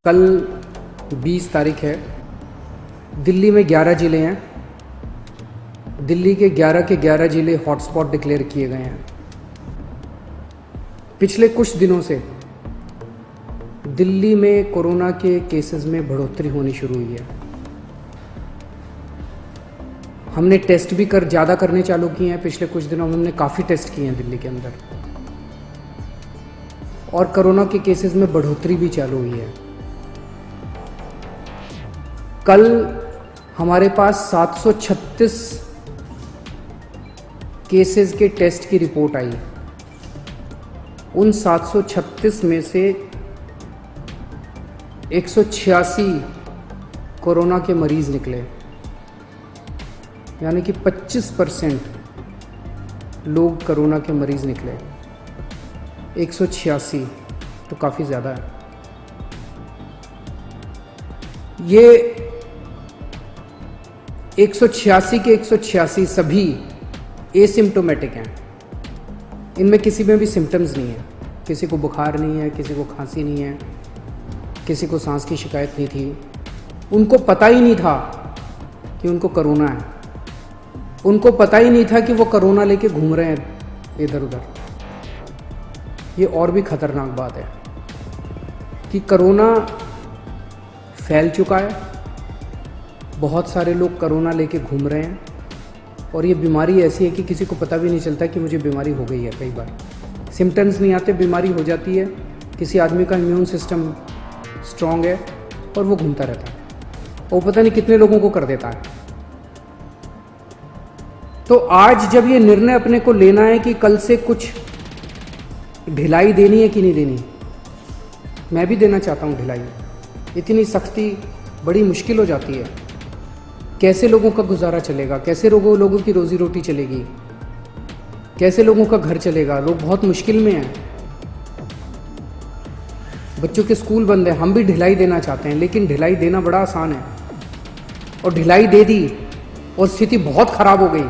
कल 20 तारीख है। दिल्ली में 11 ज़िले हैं। दिल्ली के 11 ज़िले हॉटस्पॉट डिक्लेयर किए गए हैं। पिछले कुछ दिनों से दिल्ली में कोरोना के केसेस में बढ़ोतरी होनी शुरू हुई है। हमने टेस्ट भी ज़्यादा करने चालू किए हैं। पिछले कुछ दिनों में हमने काफ़ी टेस्ट किए हैं दिल्ली के अंदर, और कोरोना के केसेस में बढ़ोतरी भी चालू हुई है। कल हमारे पास 736 केसेस के टेस्ट की रिपोर्ट आई। उन 736 में से 186 कोरोना के मरीज निकले, यानी कि 25% लोग कोरोना के मरीज निकले। 186 तो काफ़ी ज़्यादा है। ये 186 के 186 सभी एसिम्प्टोमेटिक हैं। इनमें किसी में भी सिम्टम्स नहीं है। किसी को बुखार नहीं है, किसी को खांसी नहीं है, किसी को सांस की शिकायत नहीं थी। उनको पता ही नहीं था कि उनको कोरोना है। उनको पता ही नहीं था कि वो कोरोना लेके घूम रहे हैं इधर उधर। ये और भी खतरनाक बात है कि कोरोना फैल चुका है। बहुत सारे लोग कोरोना लेके घूम रहे हैं, और ये बीमारी ऐसी है कि किसी को पता भी नहीं चलता कि मुझे बीमारी हो गई है। कई बार सिम्टम्स नहीं आते, बीमारी हो जाती है। किसी आदमी का इम्यून सिस्टम स्ट्रांग है और वो घूमता रहता है, और पता नहीं कितने लोगों को कर देता है। तो आज जब ये निर्णय अपने को लेना है कि कल से कुछ ढिलाई देनी है कि नहीं देनी, मैं भी देना चाहता हूँ ढिलाई। इतनी सख्ती बड़ी मुश्किल हो जाती है। कैसे लोगों का गुजारा चलेगा? कैसे लोगों की रोजी रोटी चलेगी? कैसे लोगों का घर चलेगा? लोग बहुत मुश्किल में हैं। बच्चों के स्कूल बंद है। हम भी ढिलाई देना चाहते हैं, लेकिन ढिलाई देना बड़ा आसान है। और ढिलाई दे दी और स्थिति बहुत ख़राब हो गई,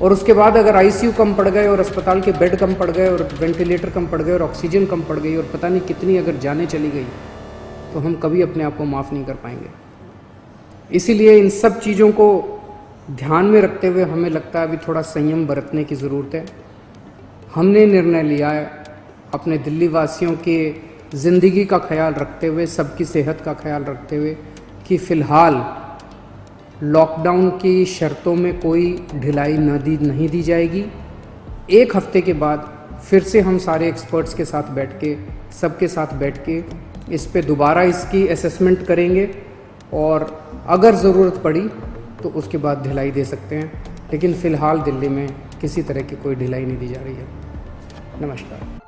और उसके बाद अगर आईसीयू कम पड़ गए, और अस्पताल के बेड कम पड़ गए, और वेंटिलेटर कम पड़ गए, और ऑक्सीजन कम पड़ गई, और पता नहीं कितनी अगर जानें चली गई, तो हम कभी अपने आप को माफ़ नहीं कर पाएंगे। इसीलिए इन सब चीज़ों को ध्यान में रखते हुए हमें लगता है अभी थोड़ा संयम बरतने की ज़रूरत है। हमने निर्णय लिया है अपने दिल्ली वासियों के ज़िंदगी का ख्याल रखते हुए, सबकी सेहत का ख्याल रखते हुए, कि फ़िलहाल लॉकडाउन की शर्तों में कोई ढिलाई नहीं दी जाएगी। एक हफ्ते के बाद फिर से हम सारे एक्सपर्ट्स के साथ बैठ के, सबके साथ बैठ के इस पे दोबारा इसकी असेसमेंट करेंगे, और अगर ज़रूरत पड़ी तो उसके बाद ढिलाई दे सकते हैं। लेकिन फ़िलहाल दिल्ली में किसी तरह की कोई ढिलाई नहीं दी जा रही है। नमस्कार।